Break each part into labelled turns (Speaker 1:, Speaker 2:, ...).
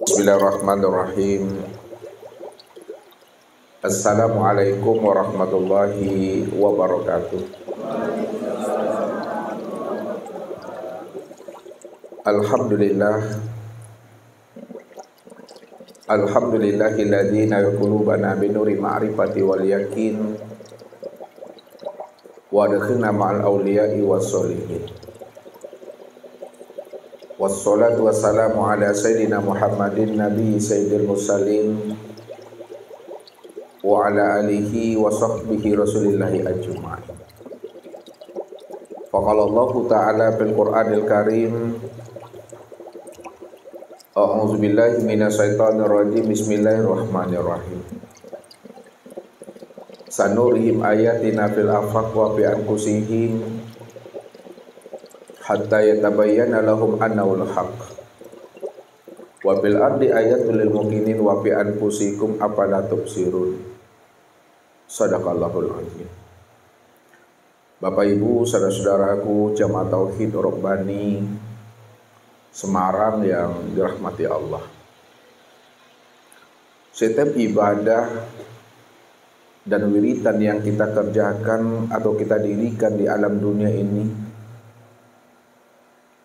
Speaker 1: Bismillahirrahmanirrahim. Assalamualaikum warahmatullahi wabarakatuh. Alhamdulillah. Alhamdulillahilladzi nara qulubana binuri ma'rifati wal yakin wa adkhilna ma'al awliya'i wassolihin. Wassalatu wassalamu ala sayyidina Muhammadin nabi sayyidil mursalin wa ala alihi wa sahbihi rasulillahi ajma'in. Faqala Allah ta'ala fil Qur'anil Karim, a'udzu billahi minasyaitonir rajim, bismillahirrahmanirrahim. Sanurihim ayatina fil afaq wa fi anfusihim hatta yatabayyana lahum annahul haqq wa bil ardi ayatul lil muqinin wa fi anfusikum afala tubsirun. Shadaqallahul azim. Bapak Ibu, saudara-saudaraku jamaah tauhid Rabbani Semarang yang dirahmati Allah. Setiap ibadah dan wiridan yang kita kerjakan atau kita dirikan di alam dunia ini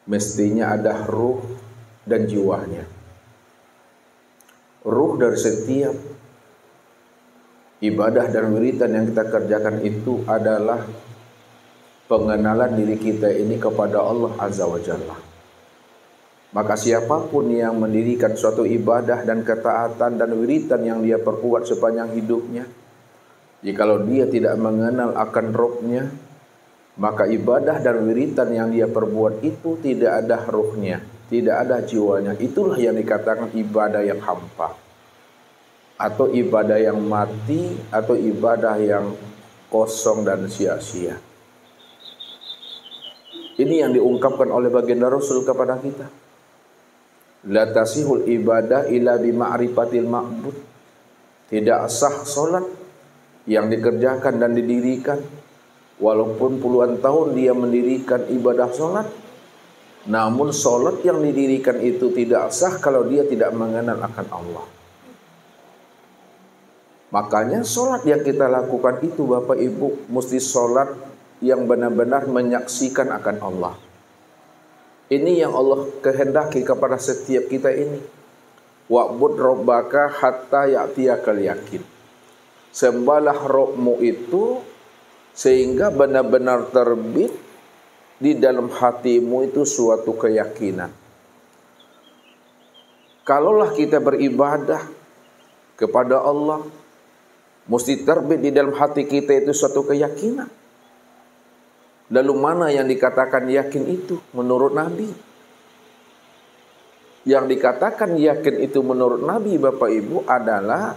Speaker 1: mestinya ada ruh dan jiwanya. Ruh dari setiap ibadah dan wiridan yang kita kerjakan itu adalah pengenalan diri kita ini kepada Allah Azza wa Jalla. Maka siapapun yang mendirikan suatu ibadah dan ketaatan dan wiridan yang dia perbuat sepanjang hidupnya, jikalau dia tidak mengenal akan rohnya, maka ibadah dan wiridan yang dia perbuat itu tidak ada ruhnya, tidak ada jiwanya. Itulah yang dikatakan ibadah yang hampa, atau ibadah yang mati, atau ibadah yang kosong dan sia-sia. Ini yang diungkapkan oleh baginda Rasul kepada kita. La tasihul ibadah illa bima'rifatil ma'bud. Tidak sah solat yang dikerjakan dan didirikan, walaupun puluhan tahun dia mendirikan ibadah solat, namun solat yang didirikan itu tidak sah kalau dia tidak mengenal akan Allah. Makanya solat yang kita lakukan itu Bapak Ibu mesti solat yang benar-benar menyaksikan akan Allah. Ini yang Allah kehendaki kepada setiap kita ini. Wa'bud rabbaka hatta ya'tiyakal yakin. Sembahlah Rabbmu itu sehingga benar-benar terbit di dalam hatimu itu suatu keyakinan. Kalaulah kita beribadah kepada Allah, mesti terbit di dalam hati kita itu suatu keyakinan. Lalu mana yang dikatakan yakin itu menurut Nabi? Yang dikatakan yakin itu menurut Nabi Bapak Ibu adalah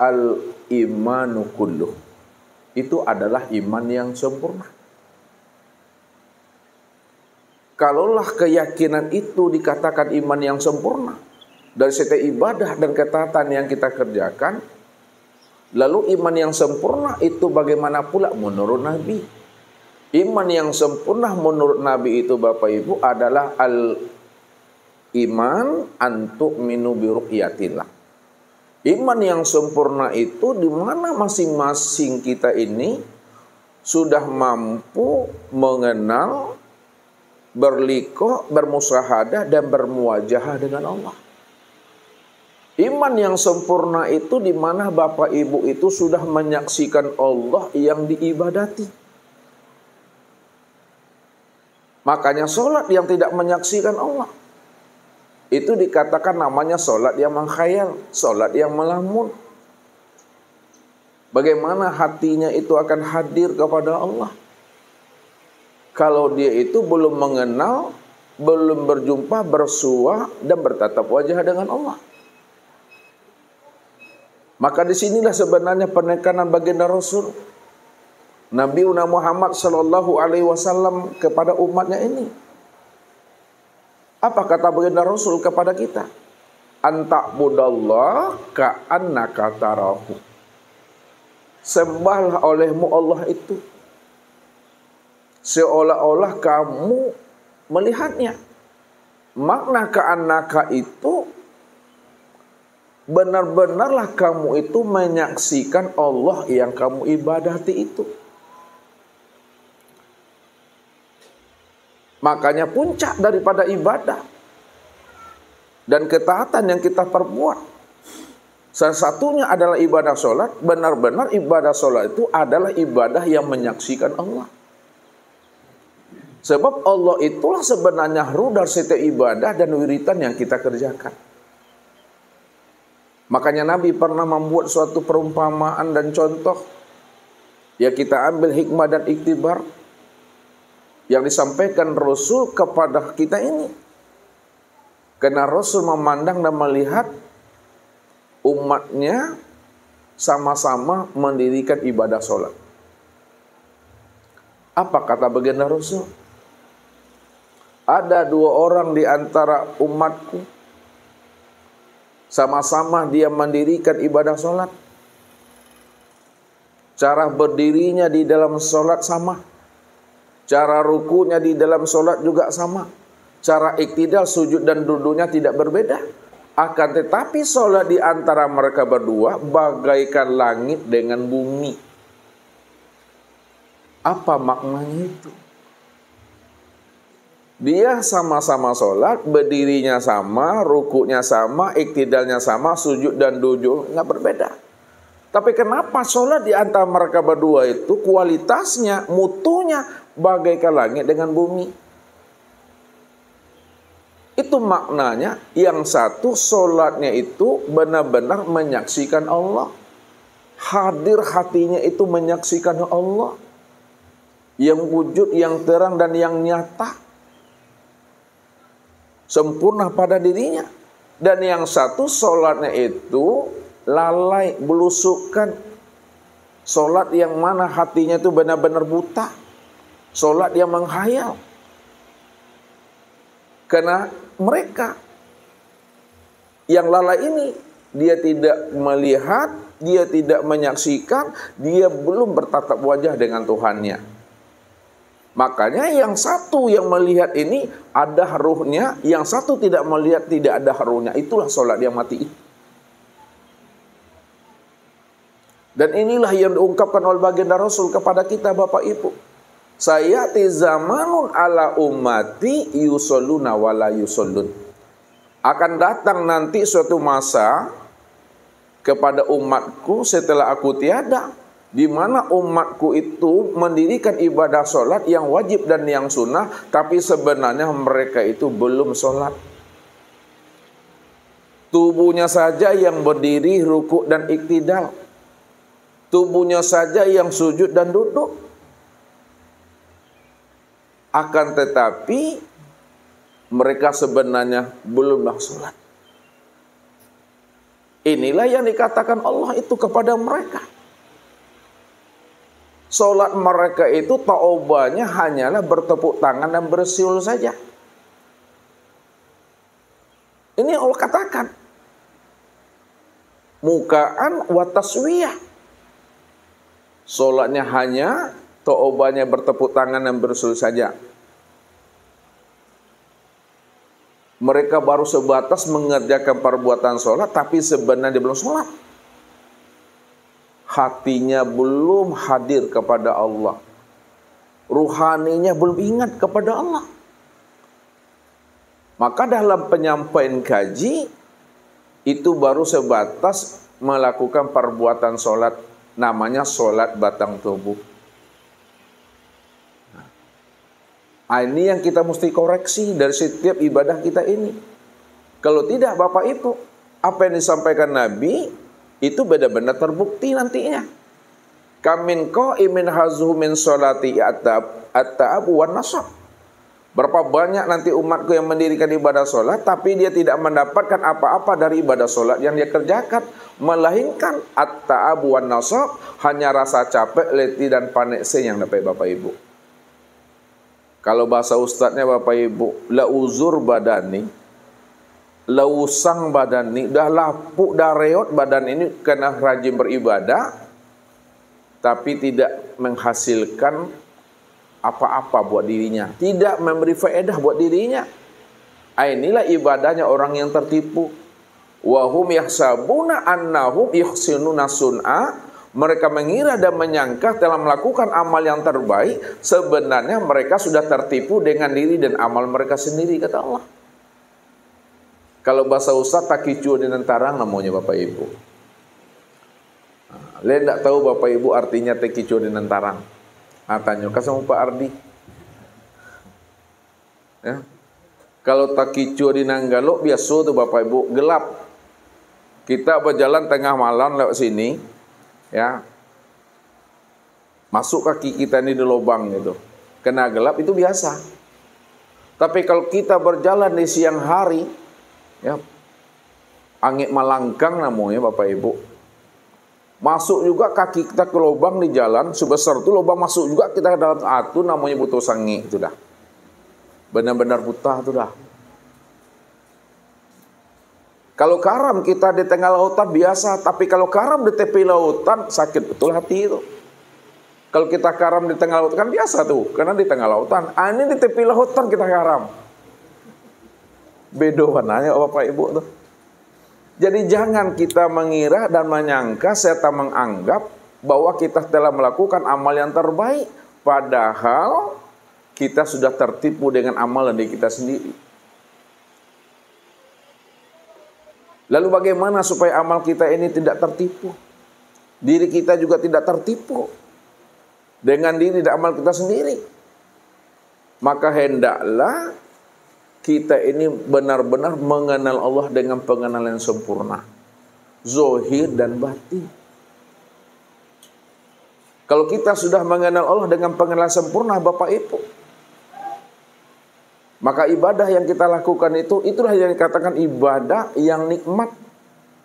Speaker 1: al-imanu kulluh. Itu adalah iman yang sempurna. Kalaulah keyakinan itu dikatakan iman yang sempurna dari setiap ibadah dan ketaatan yang kita kerjakan, lalu iman yang sempurna itu bagaimana pula menurut Nabi? Iman yang sempurna menurut Nabi itu Bapak Ibu adalah al-iman antu'minu bi ru'yatillah. Iman yang sempurna itu di mana masing-masing kita ini sudah mampu mengenal, berliqah, bermusyahadah dan bermuwajahah dengan Allah. Iman yang sempurna itu di mana Bapak Ibu itu sudah menyaksikan Allah yang diibadati. Makanya solat yang tidak menyaksikan Allah itu dikatakan namanya solat yang mengkhayal, solat yang melamun. Bagaimana hatinya itu akan hadir kepada Allah kalau dia itu belum mengenal, belum berjumpa, bersua dan bertatap wajah dengan Allah. Maka disinilah sebenarnya penekanan baginda Rasul Nabi Muhammad sallallahu alaihi wasallam kepada umatnya ini. Apa kata baginda Rasul kepada kita? Anta'budallah ka'annaka tarahu. Sembahlah olehmu Allah itu seolah-olah kamu melihatnya. Makna ka'annaka itu benar-benarlah kamu itu menyaksikan Allah yang kamu ibadati itu. Makanya puncak daripada ibadah dan ketaatan yang kita perbuat, salah satunya adalah ibadah sholat. Benar-benar ibadah sholat itu adalah ibadah yang menyaksikan Allah. Sebab Allah itulah sebenarnya rudal setiap ibadah dan wiritan yang kita kerjakan. Makanya Nabi pernah membuat suatu perumpamaan dan contoh. Ya, kita ambil hikmah dan iktibar yang disampaikan Rasul kepada kita ini. Karena Rasul memandang dan melihat umatnya sama-sama mendirikan ibadah sholat. Apa kata baginda Rasul? Ada dua orang di antara umatku, sama-sama dia mendirikan ibadah sholat. Cara berdirinya di dalam sholat sama. Cara rukunya di dalam sholat juga sama. Cara iktidal, sujud dan duduknya tidak berbeda. Akan tetapi sholat di antara mereka berdua bagaikan langit dengan bumi. Apa maknanya itu? Dia sama-sama sholat, berdirinya sama, rukunya sama, iktidalnya sama, sujud dan duduknya berbeda. Tapi kenapa sholat di antara mereka berdua itu kualitasnya, mutunya bagaikan langit dengan bumi? Itu maknanya, yang satu sholatnya itu benar-benar menyaksikan Allah. Hadir hatinya itu menyaksikan Allah. Yang wujud, yang terang dan yang nyata. Sempurna pada dirinya. Dan yang satu sholatnya itu lalai, belusukan. Sholat yang mana hatinya itu benar-benar buta. Sholat yang menghayal. Karena mereka yang lalai ini, dia tidak melihat, dia tidak menyaksikan, dia belum bertatap wajah dengan Tuhannya. Makanya yang satu yang melihat ini ada ruhnya, yang satu tidak melihat, tidak ada ruhnya. Itulah sholat yang mati. Dan inilah yang diungkapkan oleh baginda Rasul kepada kita Bapak Ibu. Sayati zamanun ala ummati yusalluna wala yusallun. Akan datang nanti suatu masa kepada umatku setelah aku tiada, di mana umatku itu mendirikan ibadah sholat yang wajib dan yang sunnah, tapi sebenarnya mereka itu belum sholat. Tubuhnya saja yang berdiri, rukuk dan iktidal. Tubuhnya saja yang sujud dan duduk. Akan tetapi mereka sebenarnya belumlah sholat. Inilah yang dikatakan Allah itu kepada mereka. Sholat mereka itu taubahnya hanyalah bertepuk tangan dan bersiul saja. Ini Allah katakan. Mukaan wa taswiyah. Sholatnya hanya taubahnya bertepuk tangan dan bersiul saja. Mereka baru sebatas mengerjakan perbuatan sholat, tapi sebenarnya belum sholat. Hatinya belum hadir kepada Allah. Ruhaninya belum ingat kepada Allah. Maka dalam penyampaian kaji, itu baru sebatas melakukan perbuatan sholat. Namanya sholat batang tubuh. Nah, ini yang kita mesti koreksi dari setiap ibadah kita ini. Kalau tidak Bapak Ibu, apa yang disampaikan Nabi itu benar-benar terbukti nantinya. Kamin qaimin hazuhu min sholati at-ta'ab wan nasab. Berapa banyak nanti umatku yang mendirikan ibadah sholat, tapi dia tidak mendapatkan apa-apa dari ibadah sholat yang dia kerjakan, melainkan at-ta'ab wan nasab, hanya rasa capek, letih dan panekse yang dapat Bapak Ibu. Kalau bahasa ustadznya Bapak Ibu, la uzur badani, lausang badan ini, dah lapuk, dah reot badan ini karena rajin beribadah, tapi tidak menghasilkan apa-apa buat dirinya, tidak memberi faedah buat dirinya. Inilah ibadahnya orang yang tertipu. Wa hum yahsabuna annahum yuhsinuna sun'a. Mereka mengira dan menyangka telah melakukan amal yang terbaik, sebenarnya mereka sudah tertipu dengan diri dan amal mereka sendiri, kata Allah. Kalau bahasa Ustaz, takicu dengan tarang namanya Bapak Ibu. Saya tidak tahu Bapak Ibu artinya takicu dengan tarang. Tanya sama Pak Ardi. Ya. Kalau takicu di Nanggalo biasa tuh Bapak Ibu, gelap. Kita berjalan tengah malam lewat sini, ya, masuk kaki kita ini di lubang gitu, kena gelap itu biasa. Tapi kalau kita berjalan di siang hari, ya, angin malangkang namanya Bapak Ibu, masuk juga kaki kita ke lubang di jalan sebesar itu, lubang masuk juga kita ke dalam atu, namanya butuh sangi itu dah, benar-benar buta itu dah. Kalau karam kita di tengah lautan biasa, tapi kalau karam di tepi lautan sakit betul hati itu. Kalau kita karam di tengah lautan kan biasa tuh, karena di tengah lautan. Ini di tepi lautan kita karam. Beda warnanya Bapak Ibu tuh. Jadi jangan kita mengira dan menyangka serta menganggap bahwa kita telah melakukan amal yang terbaik, padahal kita sudah tertipu dengan amalan diri kita sendiri. Lalu bagaimana supaya amal kita ini tidak tertipu? Diri kita juga tidak tertipu dengan diri dan amal kita sendiri. Maka hendaklah kita ini benar-benar mengenal Allah dengan pengenalan yang sempurna, zahir dan batin. Kalau kita sudah mengenal Allah dengan pengenalan sempurna Bapak Ibu, maka ibadah yang kita lakukan itulah yang dikatakan ibadah yang nikmat,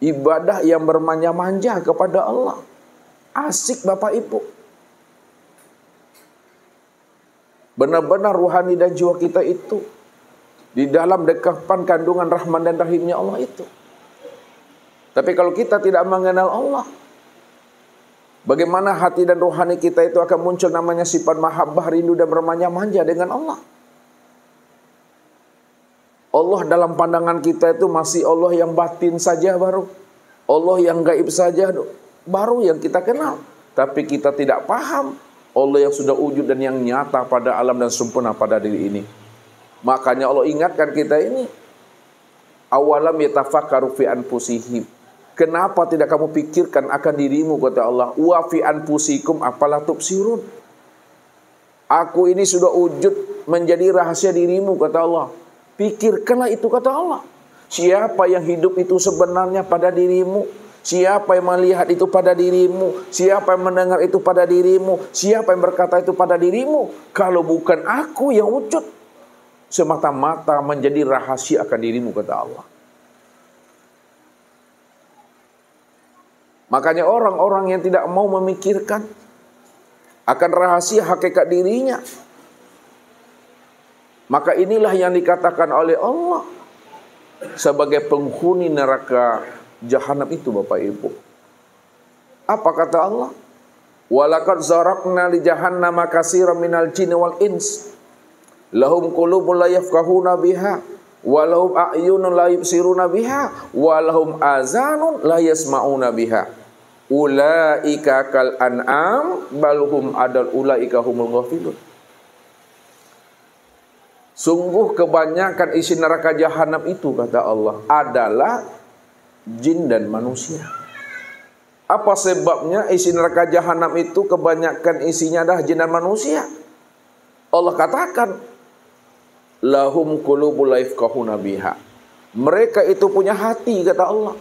Speaker 1: ibadah yang bermanja-manja kepada Allah. Asik Bapak Ibu. Benar-benar ruhani dan jiwa kita itu di dalam dekapan kandungan rahman dan rahimnya Allah itu. Tapi kalau kita tidak mengenal Allah, bagaimana hati dan rohani kita itu akan muncul namanya sifat mahabbah, rindu dan bermanja-manja dengan Allah. Allah dalam pandangan kita itu masih Allah yang batin saja baru. Allah yang gaib saja baru yang kita kenal. Tapi kita tidak paham Allah yang sudah wujud dan yang nyata pada alam dan sempurna pada diri ini. Makanya Allah ingatkan kita ini. Awalam yatafakkaru fi anfusihim. Kenapa tidak kamu pikirkan akan dirimu, kata Allah. Wa fi anfusikum afala tubsirun. Aku ini sudah wujud menjadi rahasia dirimu, kata Allah. Pikirkanlah itu, kata Allah. Siapa yang hidup itu sebenarnya pada dirimu? Siapa yang melihat itu pada dirimu? Siapa yang mendengar itu pada dirimu? Siapa yang berkata itu pada dirimu? Kalau bukan aku yang wujud, semata-mata menjadi rahasia akan dirimu, kata Allah. Makanya orang-orang yang tidak mau memikirkan akan rahasia hakikat dirinya, maka inilah yang dikatakan oleh Allah sebagai penghuni neraka jahanam itu, Bapak Ibu. Apa kata Allah? Walaqad zaraqna li jahannama katsiran minal jinni wal ins lahum qulubun la yafqahuna biha wa lahum a'yunun la yubsiruna biha wa lahum azanun la yasma'una biha ulaika kal an'am bal hum adal ulaika humul ghafilun. Sungguh kebanyakan isi neraka jahanam itu, kata Allah, adalah jin dan manusia. Apa sebabnya isi neraka jahanam itu kebanyakan isinya adalah jin dan manusia? Allah katakan, lahum qulubul la yafqahuna biha. Mereka itu punya hati, kata Allah,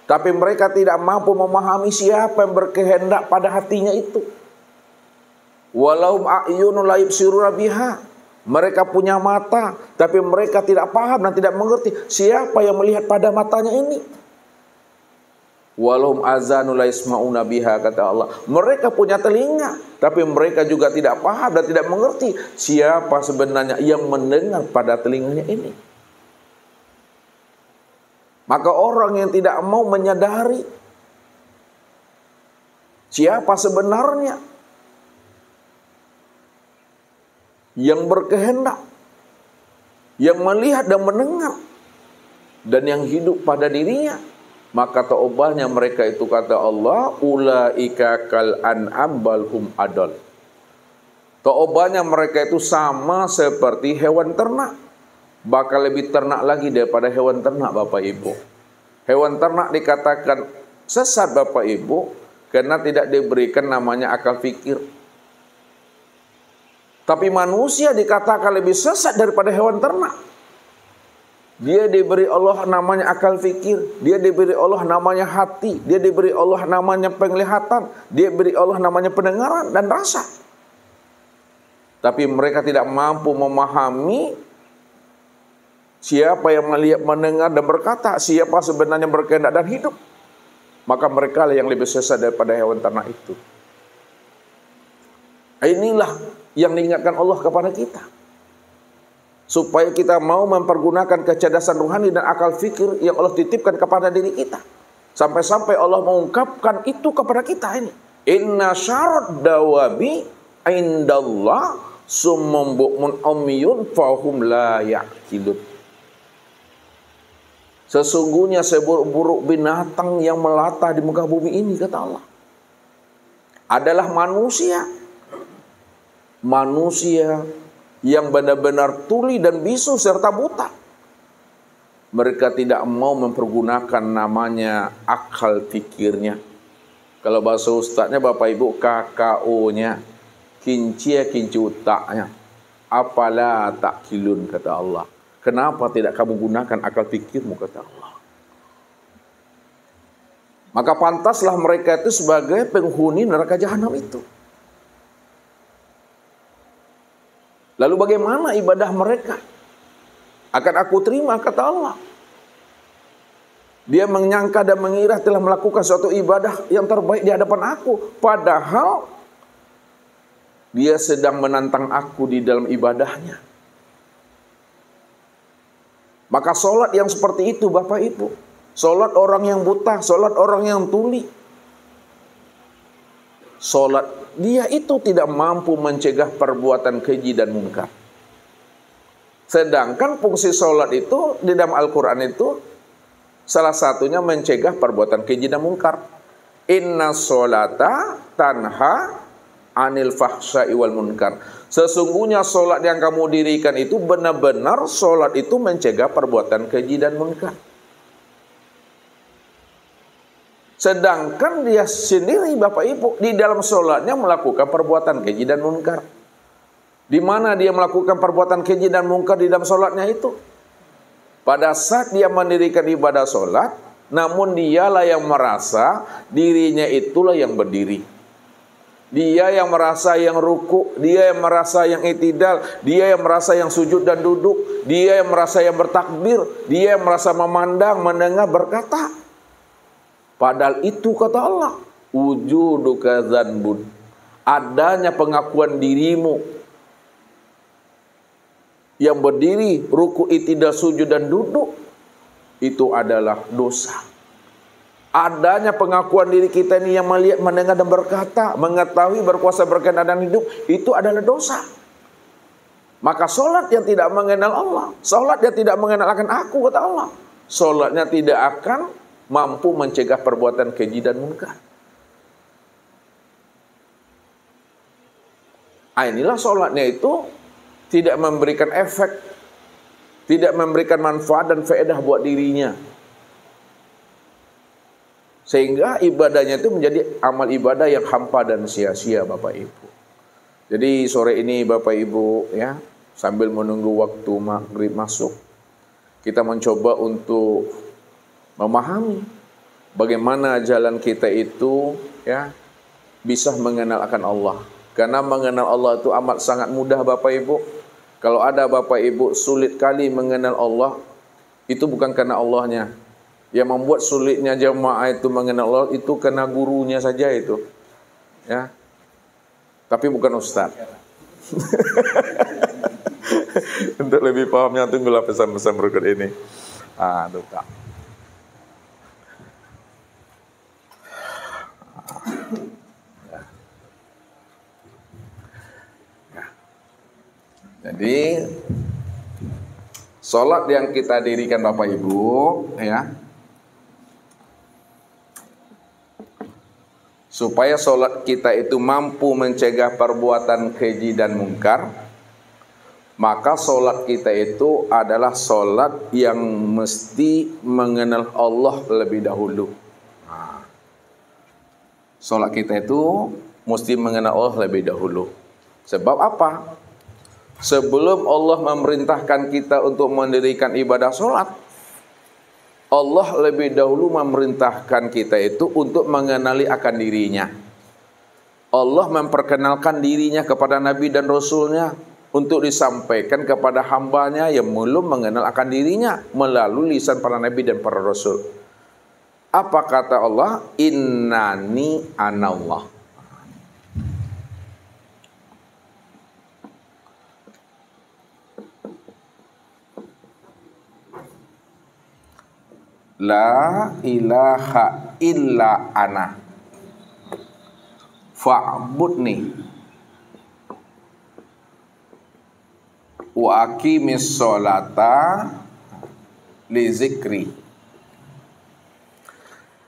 Speaker 1: tapi mereka tidak mampu memahami siapa yang berkehendak pada hatinya itu. Walahum a'yunun la yubsiruna biha. Mereka punya mata, tapi mereka tidak paham dan tidak mengerti siapa yang melihat pada matanya ini. Walahum azanun la yasma'una biha, kata Allah. Mereka punya telinga, tapi mereka juga tidak paham dan tidak mengerti siapa sebenarnya yang mendengar pada telinganya ini. Maka orang yang tidak mau menyadari siapa sebenarnya yang berkehendak, yang melihat dan mendengar dan yang hidup pada dirinya. Maka taubahnya mereka itu, kata Allah, ulaika kal an'am bal hum adal. Taubahnya mereka itu sama seperti hewan ternak, bahkan lebih ternak lagi daripada hewan ternak, Bapak Ibu. Hewan ternak dikatakan sesat, Bapak Ibu, karena tidak diberikan namanya akal fikir. Tapi manusia dikatakan lebih sesat daripada hewan ternak. Dia diberi Allah namanya akal fikir, dia diberi Allah namanya hati, dia diberi Allah namanya penglihatan, dia diberi Allah namanya pendengaran dan rasa. Tapi mereka tidak mampu memahami siapa yang melihat, mendengar dan berkata, siapa sebenarnya berkehendak dan hidup. Maka mereka lah yang lebih sesat daripada hewan ternak itu. Inilah yang diingatkan Allah kepada kita, supaya kita mau mempergunakan kecerdasan rohani dan akal fikir yang Allah titipkan kepada diri kita. Sampai-sampai Allah mengungkapkan itu kepada kita ini. Inna syarad dawabi indallah summum bu'mun umyun fahum la ya'qilun. Sesungguhnya seburuk-buruk binatang yang melata di muka bumi ini, kata Allah, adalah manusia. Manusia yang benar-benar tuli dan bisu serta buta. Mereka tidak mau mempergunakan namanya akal fikirnya. Kalau bahasa ustadznya, Bapak Ibu, KKO-nya, kincia kinci utaknya. Apalah takkilun, kata Allah. Kenapa tidak kamu gunakan akal fikirmu, kata Allah. Maka pantaslah mereka itu sebagai penghuni neraka jahanam itu. Lalu bagaimana ibadah mereka? Akan aku terima, kata Allah. Dia menyangka dan mengira telah melakukan suatu ibadah yang terbaik di hadapan aku. Padahal dia sedang menantang aku di dalam ibadahnya. Maka solat yang seperti itu, Bapak Ibu, solat orang yang buta, solat orang yang tuli, solat dia itu tidak mampu mencegah perbuatan keji dan mungkar. Sedangkan fungsi solat itu di dalam Al-Quran itu salah satunya mencegah perbuatan keji dan mungkar. Inna sholata tanha anil fahsya'i wal munkar. Sesungguhnya solat yang kamu dirikan itu benar-benar solat itu mencegah perbuatan keji dan mungkar. Sedangkan dia sendiri, Bapak Ibu, di dalam sholatnya melakukan perbuatan keji dan munkar. Di mana dia melakukan perbuatan keji dan munkar di dalam sholatnya itu? Pada saat dia mendirikan ibadah sholat, namun dialah yang merasa dirinya itulah yang berdiri. Dia yang merasa yang ruku, dia yang merasa yang i'tidal, dia yang merasa yang sujud dan duduk, dia yang merasa yang bertakbir, dia yang merasa memandang, mendengar, berkata. Padahal itu, kata Allah, wujuduka dzanbun, adanya pengakuan dirimu yang berdiri, ruku, i'tidal, sujud dan duduk, itu adalah dosa. Adanya pengakuan diri kita ini yang melihat, mendengar dan berkata, mengetahui, berkuasa, berkehendak dan hidup, itu adalah dosa. Maka solat yang tidak mengenal Allah, solat yang tidak mengenal akan aku, kata Allah, solatnya tidak akan mampu mencegah perbuatan keji dan munkar. Inilah solatnya itu tidak memberikan efek, tidak memberikan manfaat dan faedah buat dirinya. Sehingga ibadahnya itu menjadi amal ibadah yang hampa dan sia-sia, Bapak Ibu. Jadi sore ini Bapak Ibu, ya, sambil menunggu waktu maghrib masuk, kita mencoba untuk memahami bagaimana jalan kita itu, ya, bisa mengenal akan Allah. Karena mengenal Allah itu amat sangat mudah, Bapak Ibu. Kalau ada Bapak Ibu sulit kali mengenal Allah, itu bukan karena Allahnya. Yang membuat sulitnya jemaah itu mengenal Allah itu karena gurunya saja itu, ya. Tapi bukan ustaz. Untuk lebih pahamnya tunggulah pesan-pesan berikut ini. Duka. Jadi Salat yang kita dirikan Bapak Ibu, ya, supaya salat kita itu mampu mencegah perbuatan keji dan mungkar, maka salat kita itu adalah salat yang mesti mengenal Allah lebih dahulu. Salat kita itu mesti mengenal Allah lebih dahulu. Sebab apa? Sebelum Allah memerintahkan kita untuk mendirikan ibadah salat, Allah lebih dahulu memerintahkan kita itu untuk mengenali akan dirinya. Allah memperkenalkan dirinya kepada Nabi dan Rasulnya untuk disampaikan kepada hambanya yang belum mengenal akan dirinya melalui lisan para Nabi dan para Rasul. Apa kata Allah? Innani anallah. La ilaha illa ana fa'budni wa aqimis sholata li zikri.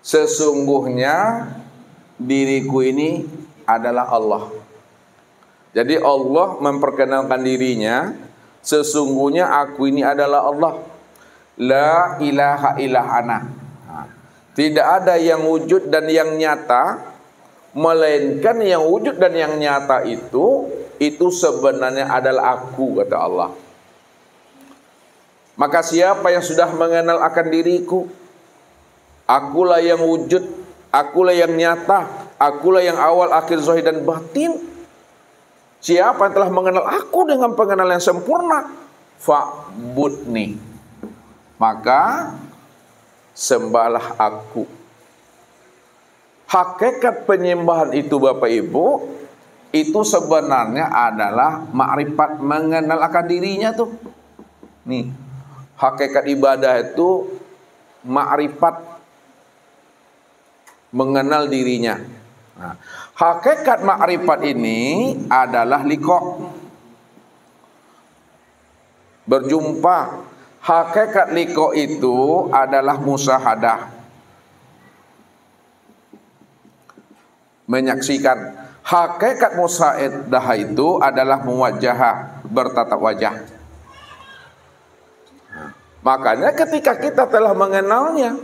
Speaker 1: Sesungguhnya diriku ini adalah Allah. Jadi Allah memperkenalkan dirinya, sesungguhnya aku ini adalah Allah. La ilaha illa ana. Tidak ada yang wujud dan yang nyata, melainkan yang wujud dan yang nyata itu sebenarnya adalah aku, kata Allah. Maka siapa yang sudah mengenal akan diriku, akulah yang wujud, akulah yang nyata, akulah yang awal, akhir, zahir dan batin. Siapa yang telah mengenal aku dengan pengenalan yang sempurna, fa'budni, maka sembahlah aku. Hakikat penyembahan itu Bapak Ibu, itu sebenarnya adalah makrifat, mengenal akan dirinya tuh. Nih, hakikat ibadah itu makrifat, mengenal dirinya. Nah, hakikat makrifat ini adalah liqa', berjumpa. Hakikat liqa' itu adalah musyahadah, menyaksikan. Hakikat musyahadah itu adalah muwajjahah, bertatap wajah. Makanya ketika kita telah mengenalnya,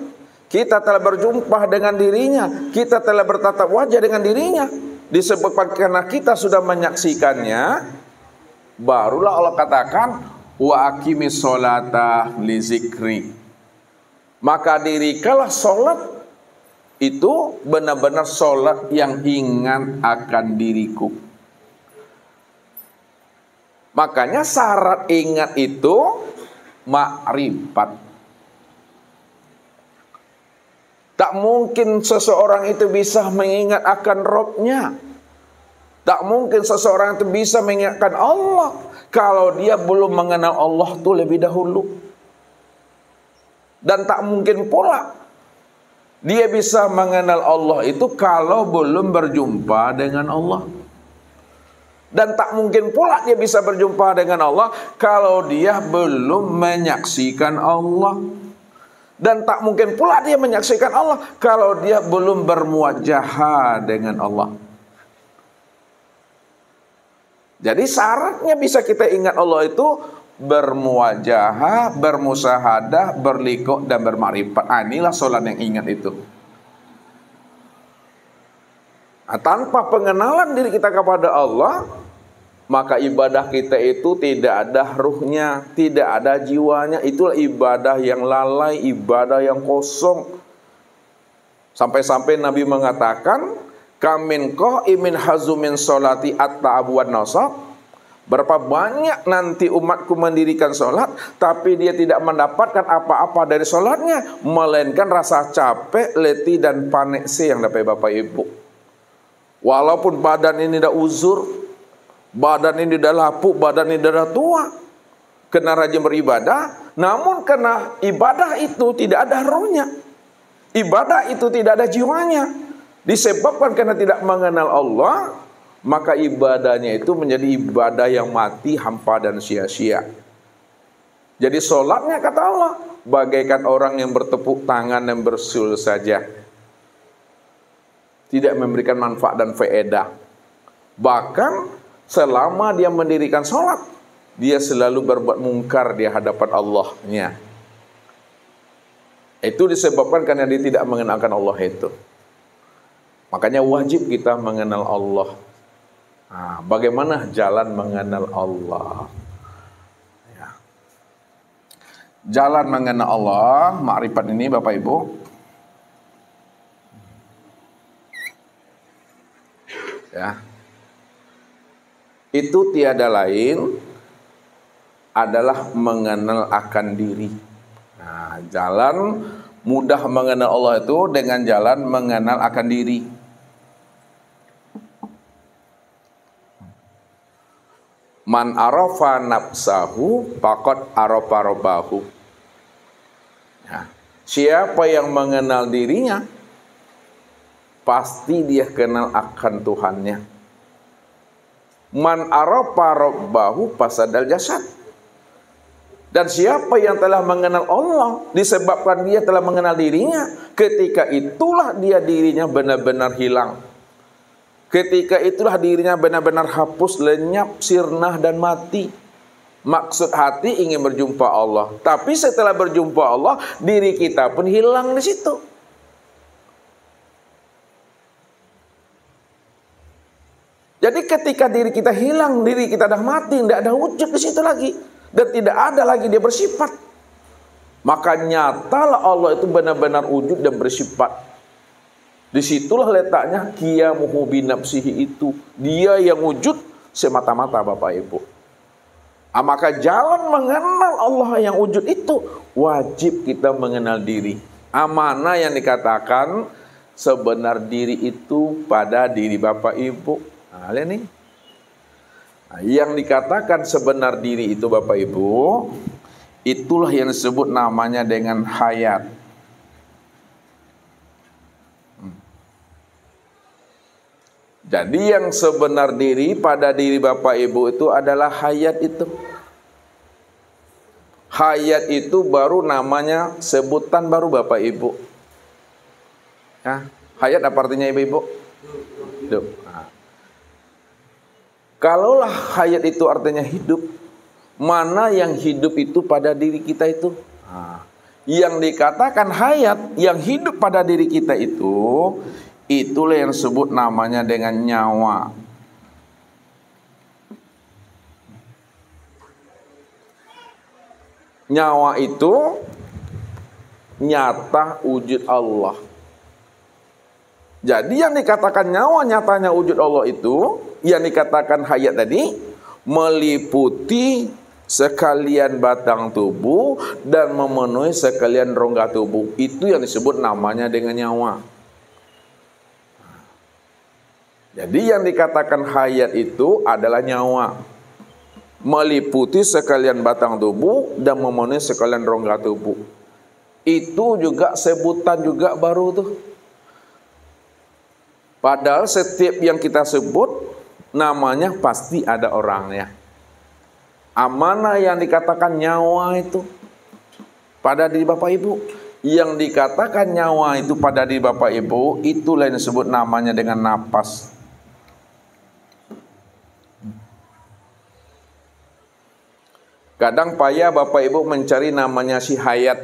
Speaker 1: kita telah berjumpa dengan dirinya, kita telah bertatap wajah dengan dirinya, disebabkan karena kita sudah menyaksikannya, barulah Allah katakan wa aqimis sholata li zikri. Maka dirikalah sholat itu benar-benar sholat yang ingat akan diriku. Makanya syarat ingat itu makrifat. Tak mungkin seseorang itu bisa mengingat akan Rabb-nya. Tak mungkin seseorang itu bisa mengingatkan Allah kalau dia belum mengenal Allah itu lebih dahulu. Dan tak mungkin pula dia bisa mengenal Allah itu kalau belum berjumpa dengan Allah. Dan tak mungkin pula dia bisa berjumpa dengan Allah kalau dia belum menyaksikan Allah. Dan tak mungkin pula dia menyaksikan Allah kalau dia belum bermuwajahah dengan Allah. Jadi syaratnya bisa kita ingat Allah itu bermuwajahah, bermusyahadah, berliqa' dan bermakrifat. Inilah sholat yang ingat itu. Nah, tanpa pengenalan diri kita kepada Allah, maka ibadah kita itu tidak ada ruhnya, tidak ada jiwanya. Itulah ibadah yang lalai, ibadah yang kosong. Sampai-sampai Nabi mengatakan, kamin qa'imin hazumin sholati at-ta'abu wan nasab. Berapa banyak nanti umatku mendirikan sholat, tapi dia tidak mendapatkan apa-apa dari sholatnya, melainkan rasa capek, letih, dan panekse yang dapat Bapak Ibu. Walaupun badan ini dah uzur, badan ini dah lapuk, badan ini dah tua, kena rajin beribadah, namun kena ibadah itu tidak ada rohnya, ibadah itu tidak ada jiwanya, disebabkan karena tidak mengenal Allah, maka ibadahnya itu menjadi ibadah yang mati, hampa dan sia-sia. Jadi sholatnya kata Allah bagaikan orang yang bertepuk tangan dan bersyul saja, tidak memberikan manfaat dan faedah. Bahkan selama dia mendirikan sholat, dia selalu berbuat mungkar di hadapan Allahnya. Itu disebabkan karena dia tidak mengenalkan Allah itu. Makanya wajib kita mengenal Allah. Nah, bagaimana jalan mengenal Allah? Ya. Jalan mengenal Allah, makrifat ini Bapak Ibu, ya, itu tiada lain adalah mengenal akan diri. Nah, jalan mudah mengenal Allah itu dengan jalan mengenal akan diri. Man arafa nafsahu faqad arafa rabbahu. Nah, siapa yang mengenal dirinya, pasti dia kenal akan Tuhannya. Man arafa rabbahu fasadal jasad. Dan siapa yang telah mengenal Allah disebabkan dia telah mengenal dirinya, ketika itulah dia dirinya benar-benar hilang. Ketika itulah dirinya benar-benar hapus, lenyap, sirnah dan mati. Maksud hati ingin berjumpa Allah, tapi setelah berjumpa Allah, diri kita pun hilang di situ. Jadi ketika diri kita hilang, diri kita dah mati, tidak ada wujud di situ lagi. Dan tidak ada lagi dia bersifat. Maka nyatalah Allah itu benar-benar wujud dan bersifat. Disitulah letaknya qiyamuhu binafsihi itu. Dia yang wujud semata-mata Bapak Ibu. Maka jalan mengenal Allah yang wujud itu, wajib kita mengenal diri. Mana yang dikatakan sebenar diri itu pada diri Bapak Ibu. Nah, lihat nih. Nah, yang dikatakan sebenar diri itu Bapak Ibu, itulah yang disebut namanya dengan hayat. Jadi yang sebenar diri pada diri Bapak Ibu itu adalah hayat itu. Hayat itu baru namanya sebutan baru Bapak Ibu. Ya, hayat apa artinya Ibu-ibu? Hidup. Nah. Kalaulah hayat itu artinya hidup, mana yang hidup itu pada diri kita itu? Nah, yang dikatakan hayat, yang hidup pada diri kita itu, itulah yang disebut namanya dengan nyawa. Nyawa itu nyata wujud Allah. Jadi yang dikatakan nyawa nyatanya wujud Allah itu, yang dikatakan hayat tadi, meliputi sekalian batang tubuh dan memenuhi sekalian rongga tubuh. Itu yang disebut namanya dengan nyawa. Jadi yang dikatakan hayat itu adalah nyawa, meliputi sekalian batang tubuh dan memenuhi sekalian rongga tubuh. Itu juga sebutan juga baru tuh. Padahal setiap yang kita sebut namanya pasti ada orangnya. Mana yang dikatakan nyawa itu pada diri Bapak Ibu? Yang dikatakan nyawa itu pada diri Bapak Ibu, itulah yang disebut namanya dengan napas. Kadang payah Bapak Ibu mencari namanya si hayat.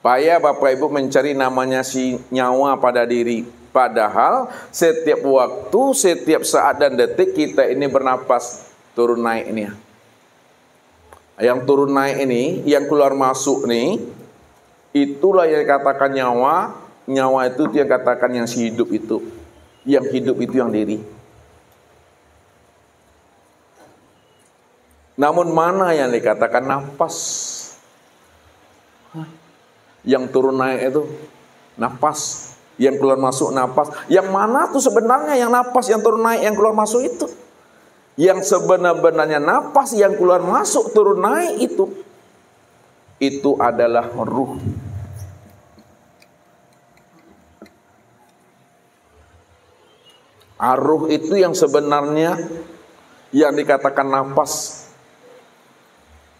Speaker 1: Payah Bapak Ibu mencari namanya si nyawa pada diri. Padahal setiap waktu, setiap saat dan detik kita ini bernapas, turun naik ini. Yang turun naik ini, yang keluar masuk nih, itulah yang dikatakan nyawa. Nyawa itu yang katakan yang si hidup itu. Yang hidup itu yang diri. Namun mana yang dikatakan napas? Yang turun naik itu napas. Yang keluar masuk napas. Yang mana tuh sebenarnya yang napas, yang turun naik, yang keluar masuk itu? Yang sebenar-benarnya napas, yang keluar masuk, turun naik itu adalah ruh. Ruh itu yang sebenarnya yang dikatakan napas.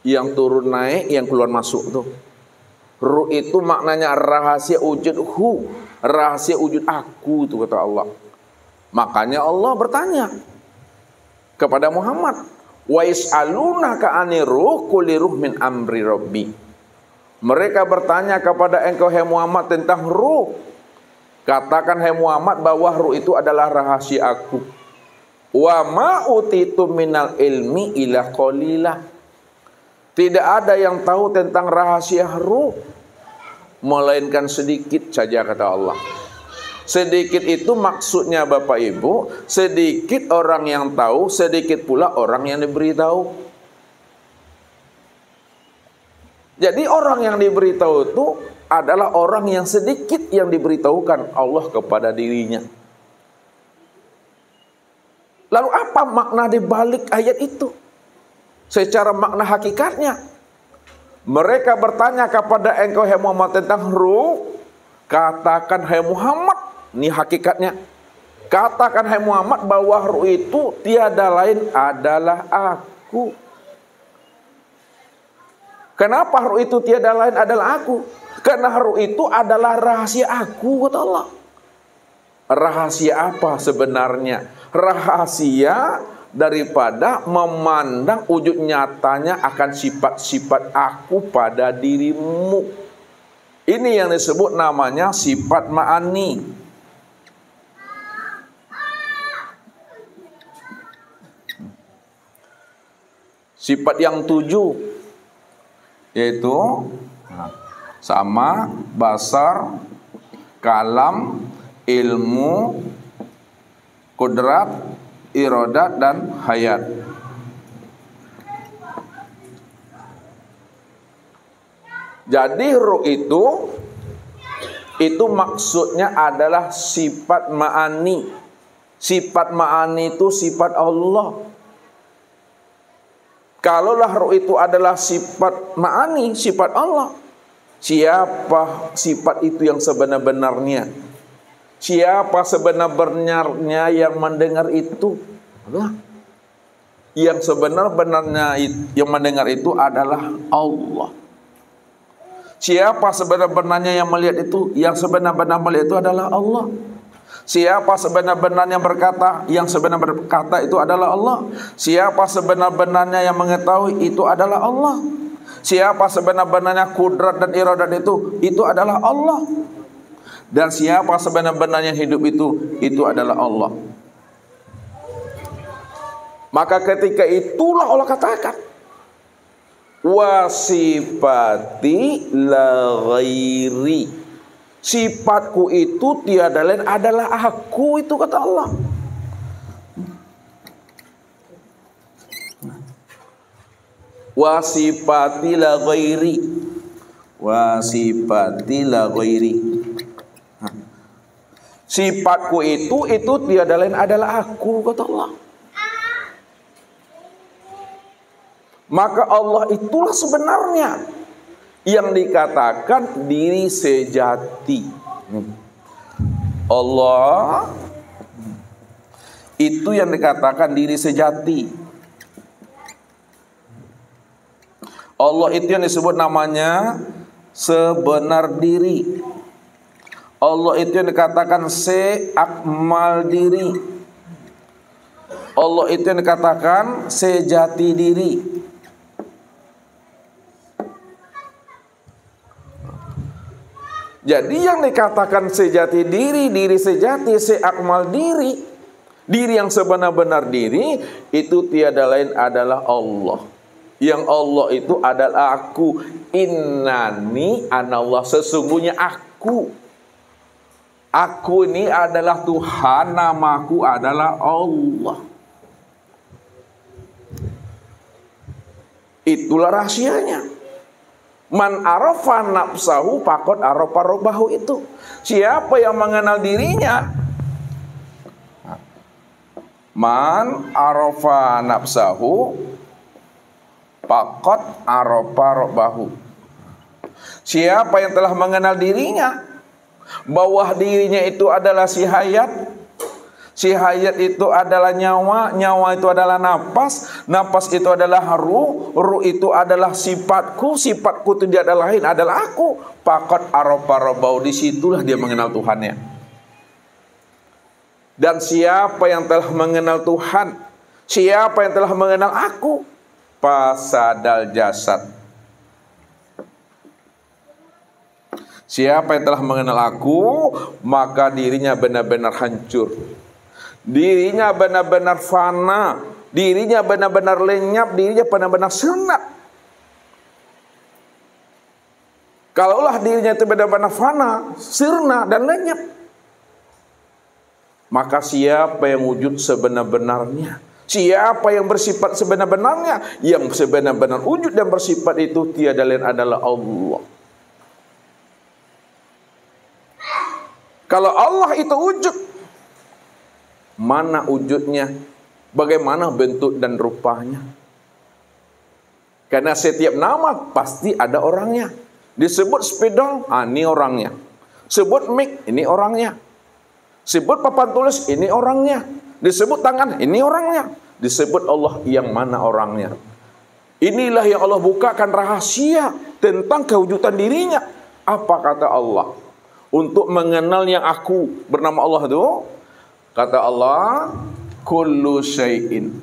Speaker 1: Yang turun naik, yang keluar masuk tuh. Ruh itu maknanya rahasia wujud hu, rahasia wujud aku tuh kata Allah. Makanya Allah bertanya kepada Muhammad, wa yas'alunaka 'anir ruh qul ruh min amri rabbi. Mereka bertanya kepada engkau hai Muhammad tentang ruh. Katakan hai Muhammad bahwa ruh itu adalah rahasia aku. Wa ma utitu minal ilmi illa qalila. Tidak ada yang tahu tentang rahasia ruh melainkan sedikit saja kata Allah. Sedikit itu maksudnya Bapak Ibu, sedikit orang yang tahu, sedikit pula orang yang diberitahu. Jadi orang yang diberitahu itu adalah orang yang sedikit yang diberitahukan Allah kepada dirinya. Lalu apa makna di balik ayat itu? Secara makna hakikatnya, mereka bertanya kepada engkau hai Muhammad tentang ruh. Katakan hai Muhammad, ini hakikatnya. Katakan hai Muhammad bahwa ruh itu tiada lain adalah aku. Kenapa ruh itu tiada lain adalah aku? Karena ruh itu adalah rahasia aku kata Allah. Rahasia apa sebenarnya? Rahasia daripada memandang wujud nyatanya akan sifat-sifat aku pada dirimu. Ini yang disebut namanya sifat ma'ani. Sifat yang 7 yaitu sama, basar, kalam, ilmu, kudrat, iradat, dan hayat. Jadi ruh itu maksudnya adalah sifat ma'ani. Sifat ma'ani itu sifat Allah. Kalaulah ruh itu adalah sifat ma'ani, sifat Allah, siapa sifat itu yang sebenar-benarnya? Siapa sebenar-benarnya yang mendengar itu? Allah. Yang sebenar-benarnya yang mendengar itu adalah Allah. Siapa sebenar-benarnya yang melihat itu? Yang sebenar-benar melihat itu adalah Allah. Siapa sebenar-benarnya berkata? Yang sebenar-benar berkata itu adalah Allah. Siapa sebenar-benarnya yang mengetahui? Itu adalah Allah. Siapa sebenar-benarnya kudrat dan iradat itu adalah Allah. Dan siapa sebenar-benarnya hidup itu adalah Allah. Maka ketika itulah Allah katakan, wasifati la ghairi. Sifatku itu tiada lain adalah aku, itu kata Allah. Wasifati la ghairi. Wasifati la ghairi. Sifatku itu tiada lain adalah aku, kata Allah. Maka Allah itulah sebenarnya yang dikatakan diri sejati. Allah itu yang dikatakan diri sejati. Allah itu yang disebut namanya sebenar diri. Allah itu yang dikatakan seakmal diri. Allah itu yang dikatakan sejati diri. Jadi yang dikatakan sejati diri, diri sejati, seakmal diri, diri yang sebenar-benar diri, itu tiada lain adalah Allah. Yang Allah itu adalah aku. Innani anallah, sesungguhnya aku. Aku ini adalah Tuhan, namaku adalah Allah. Itulah rahasianya. Man arafa nafsahu faqad arafa rabbahu itu. Siapa yang mengenal dirinya? Man arafa nafsahu faqad arafa rabbahu. Siapa yang telah mengenal dirinya, bahwa dirinya itu adalah si hayat, Si hayat itu adalah nyawa, nyawa itu adalah napas, napas itu adalah ruh, ruh itu adalah sifatku, sifatku itu tidak ada lain, adalah aku. Faqad arafa rabbahu, disitulah dia mengenal Tuhannya. Dan siapa yang telah mengenal Tuhan, siapa yang telah mengenal aku, fasadal jasad. Siapa yang telah mengenal aku, maka dirinya benar-benar hancur. Dirinya benar-benar fana, dirinya benar-benar lenyap, dirinya benar-benar senat. Kalaulah dirinya itu benar-benar fana, sirna dan lenyap, maka siapa yang wujud sebenar-benarnya? Siapa yang bersifat sebenar-benarnya? Yang sebenar-benar wujud dan bersifat itu tiada lain adalah Allah. Kalau Allah itu wujud, mana wujudnya? Bagaimana bentuk dan rupanya? Karena setiap nama pasti ada orangnya. Disebut spidol, ini orangnya. Sebut mic, ini orangnya. Sebut papan tulis, ini orangnya. Disebut tangan, ini orangnya. Disebut Allah, yang mana orangnya? Inilah yang Allah bukakan rahasia tentang kewujudan dirinya. Apa kata Allah? Untuk mengenal yang aku bernama Allah itu, kata Allah, kullu syai'in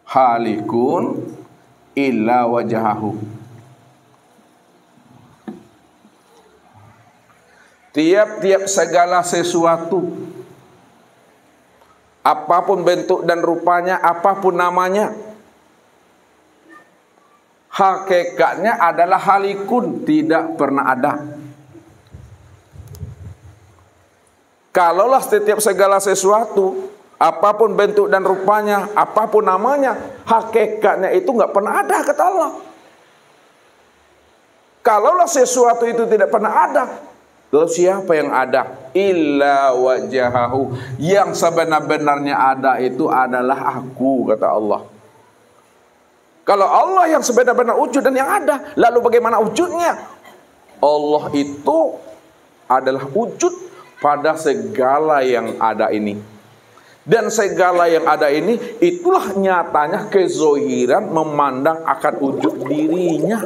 Speaker 1: halikun illa wajahahu. Tiap-tiap segala sesuatu, apapun bentuk dan rupanya, apapun namanya, hakikatnya adalah halikun, tidak pernah ada. Kalaulah setiap segala sesuatu, apapun bentuk dan rupanya, apapun namanya, hakikatnya itu nggak pernah ada, kata Allah. Kalaulah sesuatu itu tidak pernah ada, lalu siapa yang ada? Illa wajahahu, yang sebenar-benarnya ada itu adalah aku, kata Allah. Kalau Allah yang sebenar-benar wujud dan yang ada, lalu bagaimana wujudnya? Allah itu adalah wujud pada segala yang ada ini. Dan segala yang ada ini, itulah nyatanya kezohiran memandang akan wujud dirinya.